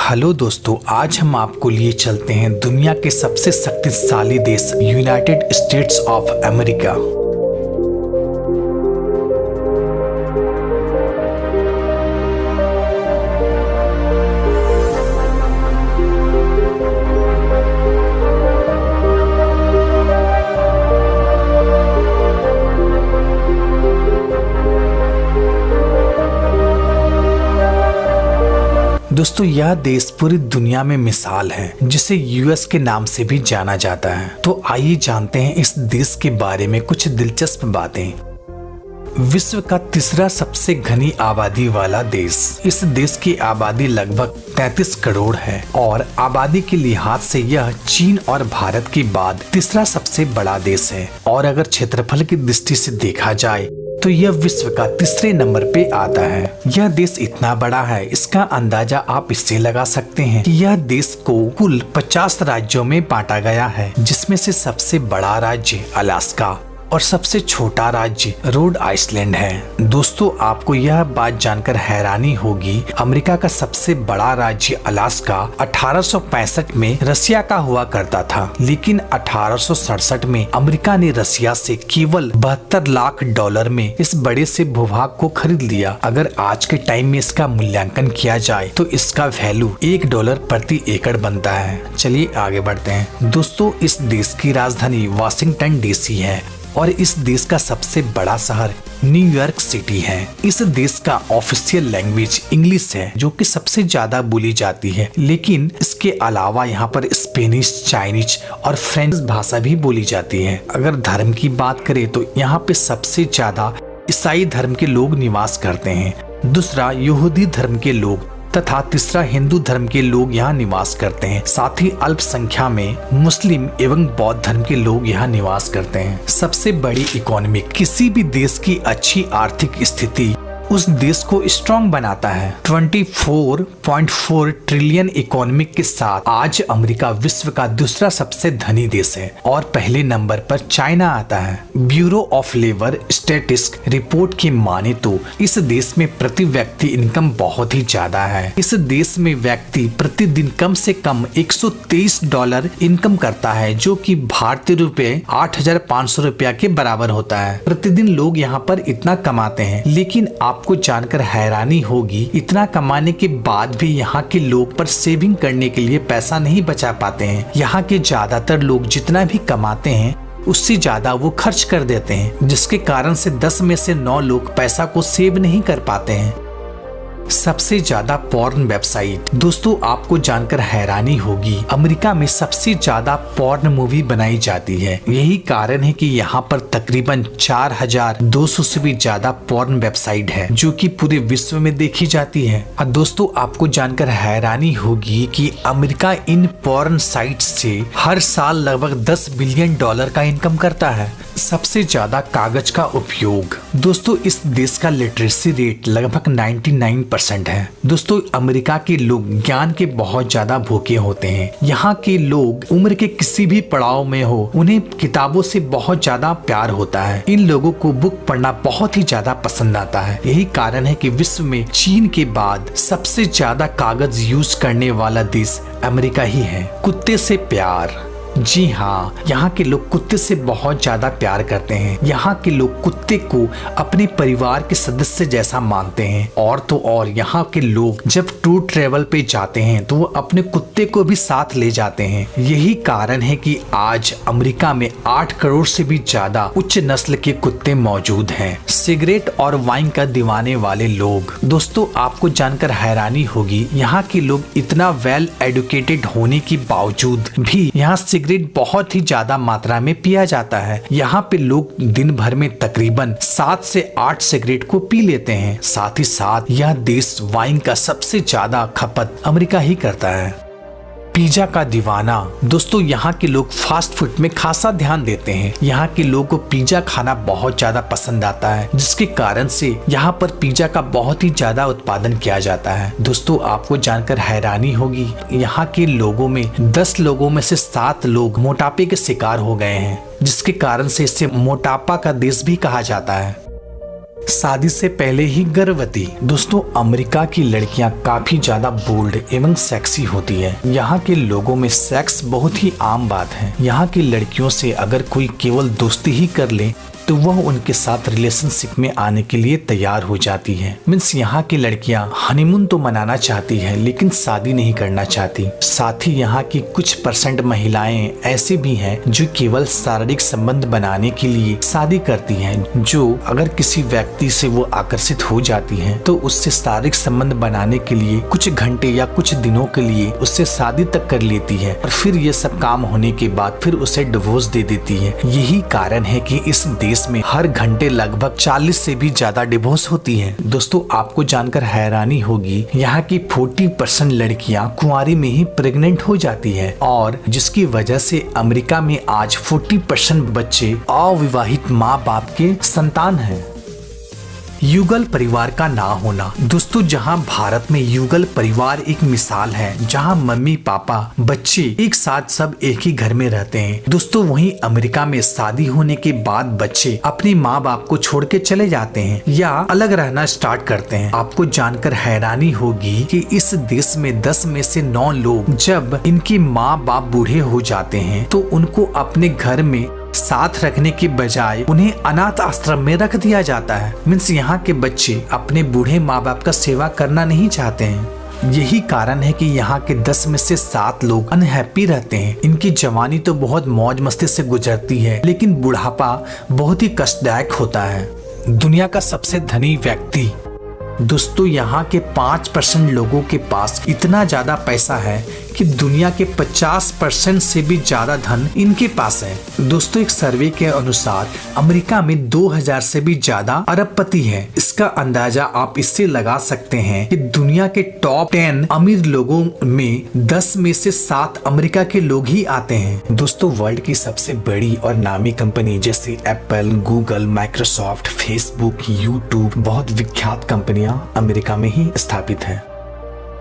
Hello दोस्तों, आज हम आपको लिए चलते हैं दुनिया के सबसे शक्तिशाली देश यूनाइटेड स्टेट्स ऑफ अमेरिका। दोस्तों, यह देश पूरी दुनिया में मिसाल है, जिसे यूएस के नाम से भी जाना जाता है। तो आइए जानते हैं इस देश के बारे में कुछ दिलचस्प बातें। विश्व का तीसरा सबसे घनी आबादी वाला देश। इस देश की आबादी लगभग 33 करोड़ है और आबादी के लिहाज से यह चीन और भारत के बाद तीसरा सबसे बड़ा देश है। और अगर क्षेत्रफल की दृष्टि से देखा जाए तो यह विश्व का तीसरे नंबर पे आता है। यह देश इतना बड़ा है, इसका अंदाजा आप इससे लगा सकते हैं कि यह देश को कुल 50 राज्यों में बांटा गया है, जिसमें से सबसे बड़ा राज्य अलास्का और सबसे छोटा राज्य रोड आइसलैंड है। दोस्तों, आपको यह बात जानकर हैरानी होगी, अमेरिका का सबसे बड़ा राज्य अलास्का 1865 में रसिया का हुआ करता था, लेकिन 1867 में अमेरिका ने रसिया से केवल $72 लाख में इस बड़े से भूभाग को खरीद लिया। अगर आज के टाइम में इसका मूल्यांकन किया जाए तो इसका वैल्यू $1 प्रति एकड़ बनता है। चलिए आगे बढ़ते हैं। दोस्तों, इस देश की राजधानी वाशिंगटन डीसी है और इस देश का सबसे बड़ा शहर न्यूयॉर्क सिटी है। इस देश का ऑफिशियल लैंग्वेज इंग्लिश है, जो कि सबसे ज्यादा बोली जाती है, लेकिन इसके अलावा यहाँ पर स्पेनिश, चाइनीज और फ्रेंच भाषा भी बोली जाती है। अगर धर्म की बात करें तो यहाँ पे सबसे ज्यादा ईसाई धर्म के लोग निवास करते हैं, दूसरा यहूदी धर्म के लोग तथा तीसरा हिंदू धर्म के लोग यहाँ निवास करते हैं। साथ ही अल्पसंख्या में मुस्लिम एवं बौद्ध धर्म के लोग यहाँ निवास करते हैं। सबसे बड़ी इकोनॉमी, किसी भी देश की अच्छी आर्थिक स्थिति उस देश को स्ट्रॉन्ग बनाता है। 24.4 ट्रिलियन इकोनॉमी के साथ आज अमेरिका विश्व का दूसरा सबसे धनी देश है और पहले नंबर पर चाइना आता है। Bureau of labour statistics report की माने तो इस देश में प्रति व्यक्ति इनकम बहुत ही ज्यादा है। इस देश में व्यक्ति प्रतिदिन कम से कम $123 इनकम करता है, जो कि भारतीय रुपए 8,500 रुपया के बराबर होता है। प्रतिदिन लोग यहाँ पर इतना कमाते हैं, लेकिन आपको जानकर हैरानी होगी, इतना कमाने के बाद भी यहाँ के लोग पर सेविंग करने के लिए पैसा नहीं बचा पाते हैं। यहाँ के ज्यादातर लोग जितना भी कमाते हैं उससे ज्यादा वो खर्च कर देते हैं, जिसके कारण से 10 में से 9 लोग पैसा को सेव नहीं कर पाते हैं। सबसे ज्यादा पॉर्न वेबसाइट। दोस्तों, आपको जानकर हैरानी होगी, अमेरिका में सबसे ज्यादा पॉर्न मूवी बनाई जाती है। यही कारण है कि यहाँ पर तकरीबन 4,200 से भी ज्यादा पॉर्न वेबसाइट है, जो कि पूरे विश्व में देखी जाती है। और दोस्तों, आपको जानकर हैरानी होगी कि अमेरिका इन पॉर्न साइट से हर साल लगभग $10 बिलियन का इनकम करता है। सबसे ज्यादा कागज का उपयोग। दोस्तों, इस देश का लिटरेसी रेट लगभग 99% है। दोस्तों, अमेरिका के लोग ज्ञान के बहुत ज्यादा भूखे होते हैं। यहाँ के लोग उम्र के किसी भी पड़ाव में हो, उन्हें किताबों से बहुत ज्यादा प्यार होता है। इन लोगों को बुक पढ़ना बहुत ही ज्यादा पसंद आता है। यही कारण है कि विश्व में चीन के बाद सबसे ज्यादा कागज यूज करने वाला देश अमेरिका ही है। कुत्ते से प्यार। जी हाँ, यहाँ के लोग कुत्ते से बहुत ज्यादा प्यार करते हैं। यहाँ के लोग कुत्ते को अपने परिवार के सदस्य जैसा मानते हैं। और तो और यहाँ के लोग जब टूर ट्रेवल पे जाते हैं तो वो अपने कुत्ते को भी साथ ले जाते हैं। यही कारण है कि आज अमेरिका में 8 करोड़ से भी ज्यादा उच्च नस्ल के कुत्ते मौजूद हैं। सिगरेट और वाइन का दीवाने वाले लोग। दोस्तों, आपको जानकर हैरानी होगी, यहाँ के लोग इतना वेल एडुकेटेड होने के बावजूद भी यहाँ सिगरेट बहुत ही ज्यादा मात्रा में पिया जाता है। यहाँ पे लोग दिन भर में तकरीबन 7 से 8 सिगरेट को पी लेते हैं। साथ ही साथ यह देश वाइन का सबसे ज्यादा खपत अमेरिका ही करता है। पिज्जा का दीवाना। दोस्तों, यहाँ के लोग फास्ट फूड में खासा ध्यान देते हैं। यहाँ के लोगों को पिज्जा खाना बहुत ज्यादा पसंद आता है, जिसके कारण से यहाँ पर पिज्जा का बहुत ही ज्यादा उत्पादन किया जाता है। दोस्तों, आपको जानकर हैरानी होगी, यहाँ के लोगों में 10 लोगों में से 7 लोग मोटापे के शिकार हो गए हैं, जिसके कारण से इसे मोटापा का देश भी कहा जाता है। शादी से पहले ही गर्भवती। दोस्तों, अमेरिका की लड़कियां काफी ज्यादा बोल्ड एवं सेक्सी होती है। यहाँ के लोगों में सेक्स बहुत ही आम बात है। यहाँ की लड़कियों से अगर कोई केवल दोस्ती ही कर ले तो वह उनके साथ रिलेशनशिप में आने के लिए तैयार हो जाती है। मीन्स यहाँ की लड़कियां हनीमून तो मनाना चाहती है लेकिन शादी नहीं करना चाहती। साथ ही यहाँ की कुछ % महिलाएं ऐसे भी हैं जो केवल शारीरिक संबंध बनाने के लिए शादी करती हैं, जो अगर किसी व्यक्ति से वो आकर्षित हो जाती हैं तो उससे शारीरिक संबंध बनाने के लिए कुछ घंटे या कुछ दिनों के लिए उससे शादी तक कर लेती है और फिर ये सब काम होने के बाद फिर उसे डिवोर्स दे देती है। यही कारण है कि इस देश में हर घंटे लगभग 40 से भी ज्यादा डिवोर्स होती है। दोस्तों, आपको जानकर हैरानी होगी, यहाँ की 40% लड़कियां कुंवारी में ही प्रेग्नेंट हो जाती है और जिसकी वजह से अमेरिका में आज 40% बच्चे अविवाहित माँ बाप के संतान हैं। युगल परिवार का ना होना। दोस्तों, जहां भारत में युगल परिवार एक मिसाल है, जहां मम्मी पापा बच्चे एक साथ सब एक ही घर में रहते हैं, दोस्तों वहीं अमेरिका में शादी होने के बाद बच्चे अपने माँ बाप को छोड़ के चले जाते हैं या अलग रहना स्टार्ट करते हैं। आपको जानकर हैरानी होगी कि इस देश में 10 में से 9 लोग जब इनके माँ बाप बूढ़े हो जाते हैं तो उनको अपने घर में साथ रखने के बजाय उन्हें अनाथ आश्रम में रख दिया जाता है। मीन्स यहाँ के बच्चे अपने बूढ़े माँ बाप का सेवा करना नहीं चाहते हैं। यही कारण है कि यहाँ के 10 में से 7 लोग अनहैप्पी रहते हैं। इनकी जवानी तो बहुत मौज मस्ती से गुजरती है लेकिन बुढ़ापा बहुत ही कष्टदायक होता है। दुनिया का सबसे धनी व्यक्ति। दोस्तों, यहाँ के 5% लोगों के पास इतना ज्यादा पैसा है कि दुनिया के 50% से भी ज्यादा धन इनके पास है। दोस्तों, एक सर्वे के अनुसार अमेरिका में 2000 से भी ज्यादा अरबपति हैं। इसका अंदाजा आप इससे लगा सकते हैं कि दुनिया के टॉप 10 अमीर लोगों में 10 में से 7 अमेरिका के लोग ही आते हैं। दोस्तों, वर्ल्ड की सबसे बड़ी और नामी कंपनी जैसे Apple, Google, Microsoft, Facebook, YouTube, बहुत विख्यात कंपनियां अमेरिका में ही स्थापित है।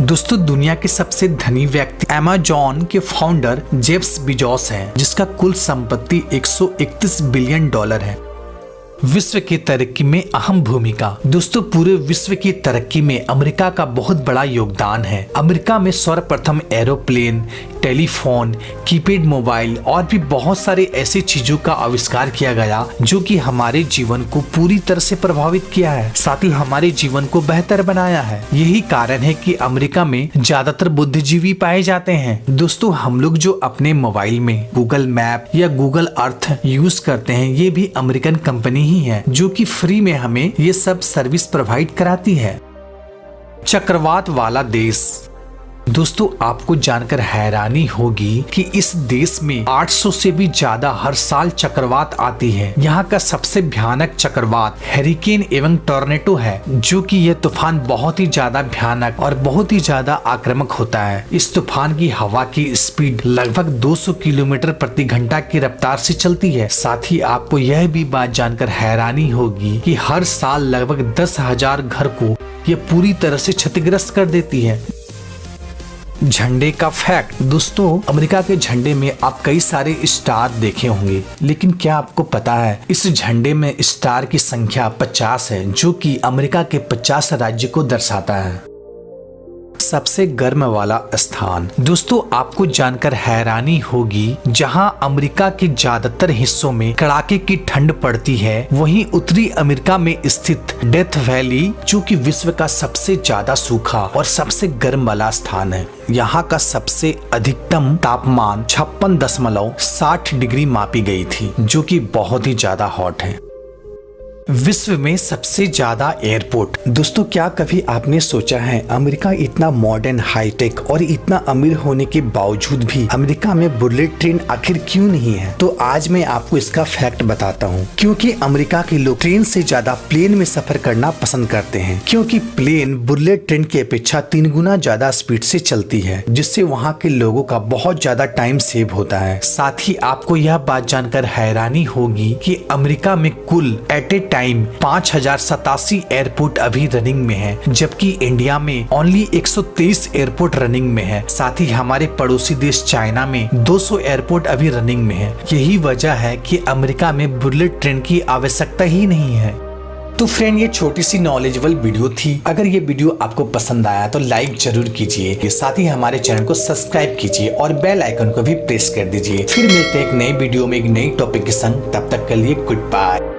दोस्तों, दुनिया के सबसे धनी व्यक्ति अमेज़न के फाउंडर जेफ बेजोस हैं, जिसका कुल संपत्ति $131 बिलियन है। विश्व की तरक्की में अहम भूमिका। दोस्तों, पूरे विश्व की तरक्की में अमेरिका का बहुत बड़ा योगदान है। अमेरिका में सर्वप्रथम एरोप्लेन, टेलीफोन, कीपैड मोबाइल और भी बहुत सारे ऐसी चीजों का आविष्कार किया गया जो कि हमारे जीवन को पूरी तरह से प्रभावित किया है, साथ ही हमारे जीवन को बेहतर बनाया है। यही कारण है कि अमेरिका में ज्यादातर बुद्धिजीवी पाए जाते हैं। दोस्तों, हम लोग जो अपने मोबाइल में गूगल मैप या गूगल अर्थ यूज करते हैं, ये भी अमेरिकन कंपनी ही है जो कि फ्री में हमें ये सब सर्विस प्रोवाइड कराती है। चक्रवात वाला देश। दोस्तों, आपको जानकर हैरानी होगी कि इस देश में 800 से भी ज्यादा हर साल चक्रवात आती है। यहाँ का सबसे भयानक चक्रवात हैरिकेन एवं टॉर्नेडो है, जो कि यह तूफान बहुत ही ज्यादा भयानक और बहुत ही ज्यादा आक्रामक होता है। इस तूफान की हवा की स्पीड लगभग 200 किलोमीटर प्रति घंटा की रफ्तार से चलती है। साथ ही आपको यह भी बात जानकर हैरानी होगी कि हर साल लगभग 10,000 घर को यह पूरी तरह से क्षतिग्रस्त कर देती है। झंडे का फैक्ट। दोस्तों, अमेरिका के झंडे में आप कई सारे स्टार देखे होंगे, लेकिन क्या आपको पता है इस झंडे में स्टार की संख्या 50 है, जो कि अमेरिका के 50 राज्य को दर्शाता है। सबसे गर्म वाला स्थान। दोस्तों, आपको जानकर हैरानी होगी, जहां अमेरिका के ज्यादातर हिस्सों में कड़ाके की ठंड पड़ती है, वहीं उत्तरी अमेरिका में स्थित डेथ वैली, जो कि विश्व का सबसे ज्यादा सूखा और सबसे गर्म वाला स्थान है। यहाँ का सबसे अधिकतम तापमान 56.60 डिग्री मापी गई थी, जो कि बहुत ही ज्यादा हॉट है। विश्व में सबसे ज्यादा एयरपोर्ट। दोस्तों, क्या कभी आपने सोचा है अमेरिका इतना मॉडर्न, हाईटेक और इतना अमीर होने के बावजूद भी अमेरिका में बुलेट ट्रेन आखिर क्यों नहीं है? तो आज मैं आपको इसका फैक्ट बताता हूँ। क्योंकि अमेरिका के लोग ट्रेन से ज्यादा प्लेन में सफर करना पसंद करते हैं, क्योंकि प्लेन बुलेट ट्रेन की अपेक्षा 3 गुना ज्यादा स्पीड से चलती है, जिससे वहाँ के लोगों का बहुत ज्यादा टाइम सेव होता है। साथ ही आपको यह बात जानकर हैरानी होगी कि अमेरिका में कुल एट ए टाइम 5087 एयरपोर्ट अभी रनिंग में है, जबकि इंडिया में ओनली 123 एयरपोर्ट रनिंग में है। साथ ही हमारे पड़ोसी देश चाइना में 200 एयरपोर्ट अभी रनिंग में है। यही वजह है कि अमेरिका में बुलेट ट्रेन की आवश्यकता ही नहीं है। तो फ्रेंड, ये छोटी सी नॉलेजेबल वीडियो थी। अगर ये वीडियो आपको पसंद आया तो लाइक जरूर कीजिए, साथ ही हमारे चैनल को सब्सक्राइब कीजिए और बेल आइकन को भी प्रेस कर दीजिए। फिर मिलते हैं एक नई वीडियो में एक नई टॉपिक के संग। तब तक के लिए गुड बाय।